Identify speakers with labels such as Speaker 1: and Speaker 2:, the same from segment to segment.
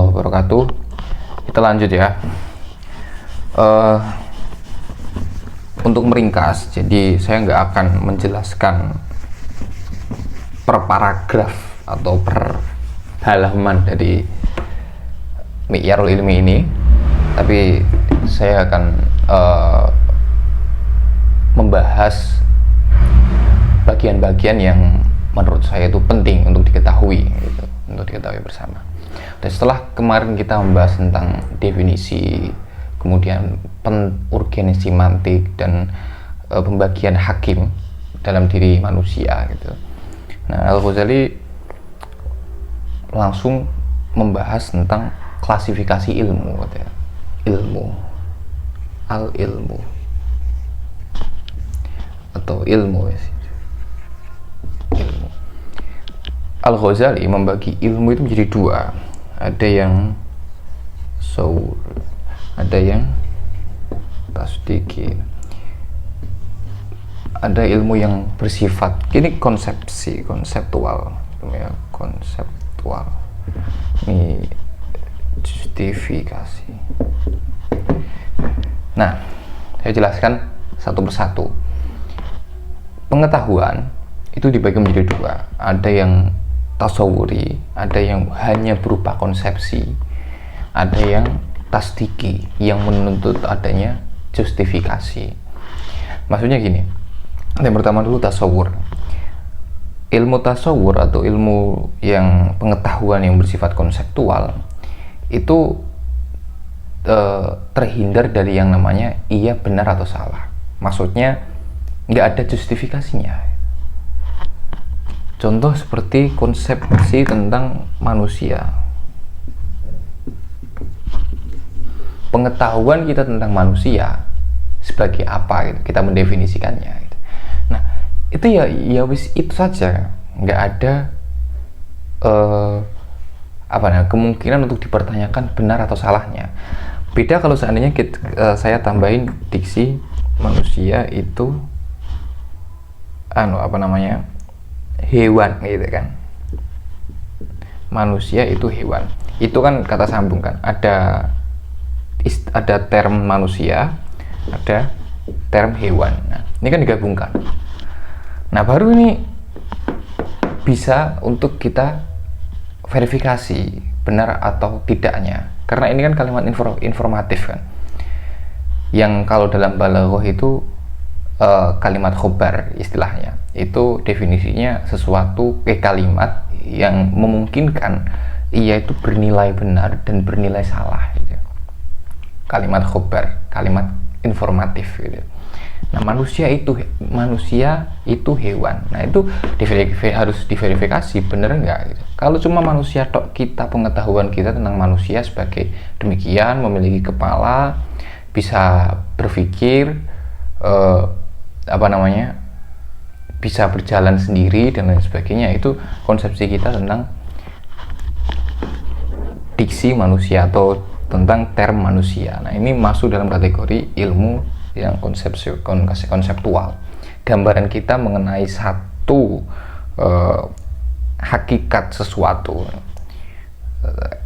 Speaker 1: warahmatullahi wabarakatuh. Kita lanjut ya. Untuk meringkas, jadi saya nggak akan menjelaskan per paragraf atau per halaman dari Mi'yarul Ilmi ini, tapi saya akan membahas bagian-bagian yang menurut saya itu penting untuk diketahui, gitu, untuk diketahui bersama. Dan setelah kemarin kita membahas tentang definisi, kemudian urgensi mantik dan pembagian hakim dalam diri manusia, gitu. Nah, Al-Ghazali langsung membahas tentang klasifikasi ilmu, katanya. Al-ilmu atau ilmu. Al-Ghazali membagi ilmu itu menjadi dua. Ada yang tasawwur, ada yang tasdiki. Ada ilmu yang bersifat, ini konseptual ya, konseptual. Ini justifikasi. Nah, saya jelaskan satu persatu. Pengetahuan itu dibagi menjadi dua. Ada yang tasawuri, ada yang hanya berupa konsepsi, ada yang tasdiki yang menuntut adanya justifikasi. Maksudnya gini, yang pertama dulu tasawur. Ilmu tasawur atau ilmu yang pengetahuan yang bersifat konseptual itu terhindar dari yang namanya iya benar atau salah. Maksudnya nggak ada justifikasinya. Contoh seperti konsepsi tentang manusia. Pengetahuan kita tentang manusia sebagai apa gitu, kita mendefinisikannya gitu. Nah, itu ya wis itu saja, nggak ada kemungkinan untuk dipertanyakan benar atau salahnya. Beda kalau seandainya saya tambahin diksi manusia itu hewan gitu kan. Manusia itu hewan. Itu kan kata sambung kan. Ada term manusia, ada term hewan. Nah, ini kan digabungkan. Nah, baru ini bisa untuk kita verifikasi benar atau tidaknya. Karena ini kan kalimat informatif kan. Yang kalau dalam balaghah itu kalimat khobar istilahnya. Itu definisinya sesuatu kalimat yang memungkinkan ia itu bernilai benar dan bernilai salah gitu. Kalimat khobar, kalimat informatif gitu. Nah, manusia itu hewan. Nah, itu harus diverifikasi benar enggak gitu. Kalau cuma manusia tok, kita pengetahuan kita tentang manusia sebagai demikian, memiliki kepala, bisa berpikir, bisa berjalan sendiri dan lain sebagainya, itu konsepsi kita tentang diksi manusia atau tentang term manusia. Nah, ini masuk dalam kategori ilmu yang konseptual. Gambaran kita mengenai satu hakikat sesuatu,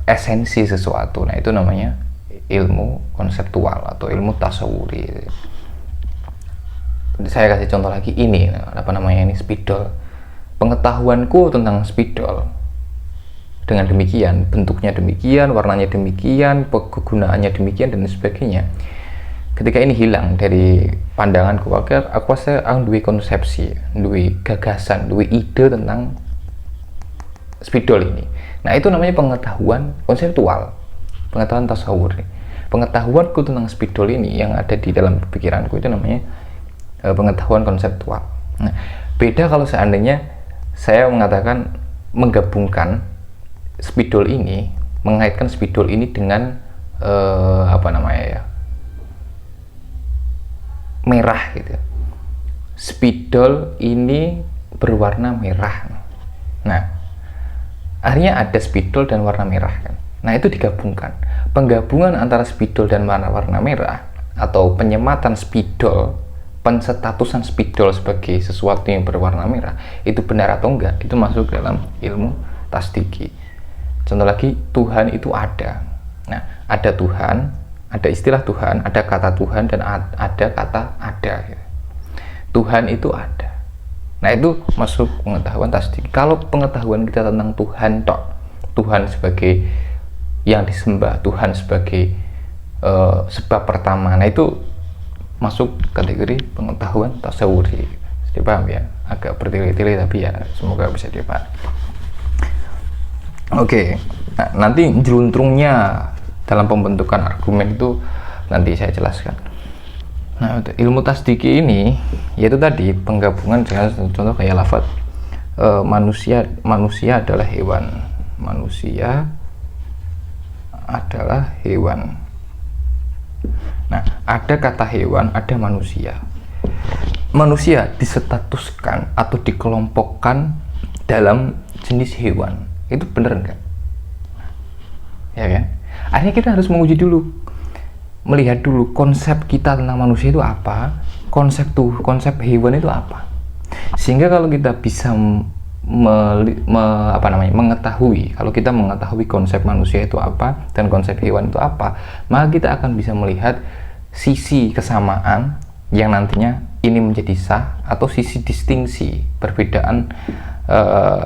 Speaker 1: esensi sesuatu. Nah, itu namanya ilmu konseptual atau ilmu tasawuri. Saya kasih contoh lagi, ini ini spidol. Pengetahuanku tentang spidol dengan demikian, bentuknya demikian, warnanya demikian, kegunaannya demikian dan sebagainya. Ketika ini hilang dari pandanganku, aku duwe konsepsi, duwe gagasan, duwe ide tentang spidol ini. Nah, itu namanya pengetahuan konseptual, pengetahuan tasawur. Pengetahuanku tentang spidol ini yang ada di dalam pikiranku itu namanya pengetahuan konseptual. Nah, beda kalau seandainya saya mengatakan menggabungkan spidol ini, mengaitkan spidol ini dengan merah gitu. Spidol ini berwarna merah. Nah, akhirnya ada spidol dan warna merah kan. Nah, itu digabungkan. Penggabungan antara spidol dan warna merah atau penyematan spidol, penstatusan spidol sebagai sesuatu yang berwarna merah itu benar atau enggak, itu masuk dalam ilmu tasdiki. Contoh lagi, Tuhan itu ada. Nah, ada Tuhan, ada istilah Tuhan, ada kata Tuhan, dan ada kata ada. Tuhan itu ada. Nah, itu masuk pengetahuan tasdik. Kalau pengetahuan kita tentang Tuhan tok, Tuhan sebagai yang disembah, Tuhan sebagai sebab pertama, nah itu masuk kategori pengetahuan tasawuri. Jadi paham ya, agak bertele-tele tapi ya semoga bisa dipahami. Oke, nah, nanti jeluntrungnya dalam pembentukan argumen itu nanti saya jelaskan. Nah, ilmu tasdiki ini yaitu tadi penggabungan dengan contoh kayak lafaz manusia adalah hewan, manusia adalah hewan. Nah, ada kata hewan, ada manusia. Manusia disetatuskan atau dikelompokkan dalam jenis hewan. Itu bener enggak? Ya kan? Akhirnya kita harus menguji dulu, melihat dulu konsep kita tentang manusia itu apa, konsep hewan itu apa, sehingga kalau kita bisa mengetahui, kalau kita mengetahui konsep manusia itu apa dan konsep hewan itu apa, maka kita akan bisa melihat sisi kesamaan yang nantinya ini menjadi sah, atau sisi distingsi perbedaan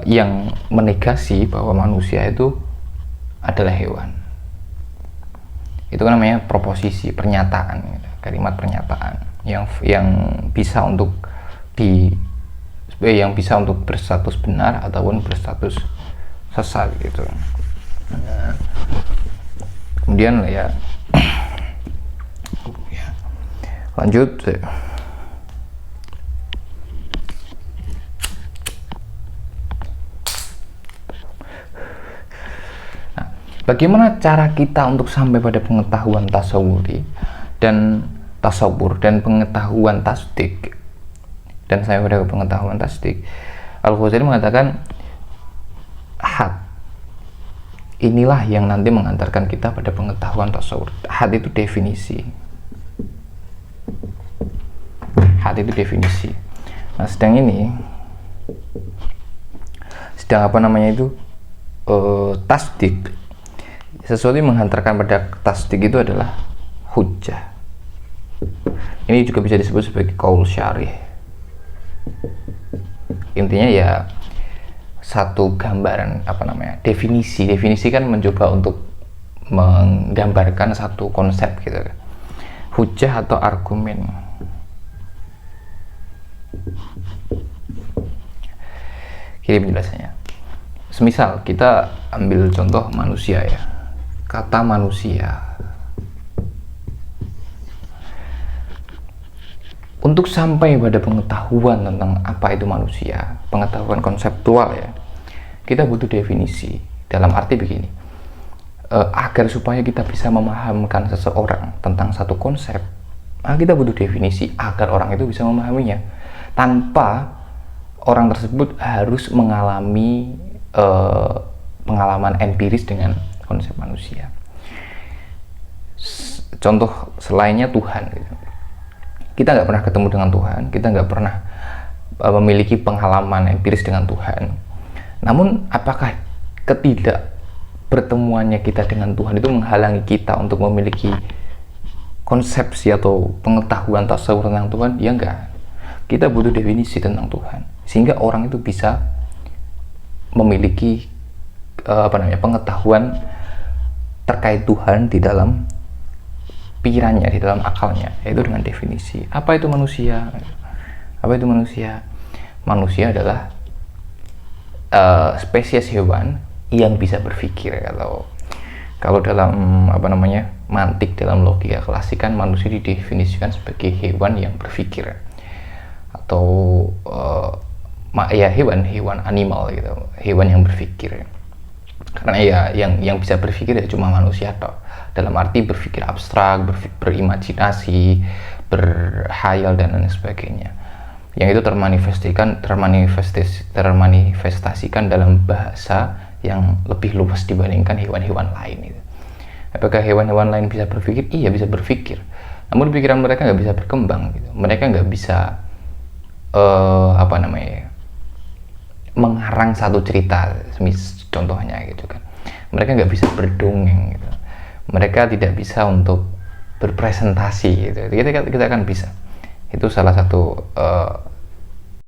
Speaker 1: yang menegasi bahwa manusia itu adalah hewan. Itu kan namanya proposisi, pernyataan, kalimat pernyataan yang bisa untuk berstatus benar ataupun berstatus sesat gitu. Nah, kemudian ya lanjut. Bagaimana cara kita untuk sampai pada pengetahuan tasawuri dan tasawur dan pengetahuan tasdik, dan saya pada pengetahuan tasdik? Al-Ghazali mengatakan had inilah yang nanti mengantarkan kita pada pengetahuan tasawur. Had itu definisi. Had itu definisi. Nah, sedang tasdik, sesuatu yang menghantarkan pada tasdik itu adalah hujjah. Ini juga bisa disebut sebagai qaul syarih. Intinya ya satu gambaran definisi kan mencoba untuk menggambarkan satu konsep gitu kan. Hujjah atau argumen. Kiri penjelasannya. Semisal kita ambil contoh manusia ya. Kata manusia. Untuk sampai pada pengetahuan tentang apa itu manusia, pengetahuan konseptual ya, kita butuh definisi. Dalam arti begini, agar supaya kita bisa memahamkan seseorang tentang satu konsep, kita butuh definisi agar orang itu bisa memahaminya, tanpa orang tersebut harus mengalami pengalaman empiris dengan konsep manusia. Contoh selainnya Tuhan gitu. Kita nggak pernah ketemu dengan Tuhan, kita nggak pernah memiliki pengalaman empiris dengan Tuhan. Namun apakah ketidak pertemuannya kita dengan Tuhan itu menghalangi kita untuk memiliki konsepsi atau pengetahuan tasawur tentang Tuhan? Ya enggak. Kita butuh definisi tentang Tuhan sehingga orang itu bisa memiliki pengetahuan terkait Tuhan di dalam pikirannya, di dalam akalnya, yaitu dengan definisi. Apa itu manusia? Apa itu manusia? Manusia adalah spesies hewan yang bisa berpikir. Kalau dalam mantik, dalam logika klasik kan manusia didefinisikan sebagai hewan yang berpikir, atau hewan animal gitu, hewan yang berpikir. Karena ya yang bisa berpikir ya cuma manusia toh, dalam arti berpikir abstrak, berimajinasi, berhayal dan lain sebagainya, yang itu termanifestasikan dalam bahasa yang lebih luas dibandingkan hewan-hewan lain gitu. Apakah hewan-hewan lain bisa berpikir? Iya, bisa berpikir, namun pikiran mereka nggak bisa berkembang gitu. Mereka nggak bisa mengarang satu cerita, contohnya gitu kan. mereka nggak bisa berdongeng gitu. Mereka tidak bisa untuk berpresentasi gitu. Kita kan bisa. Itu salah satu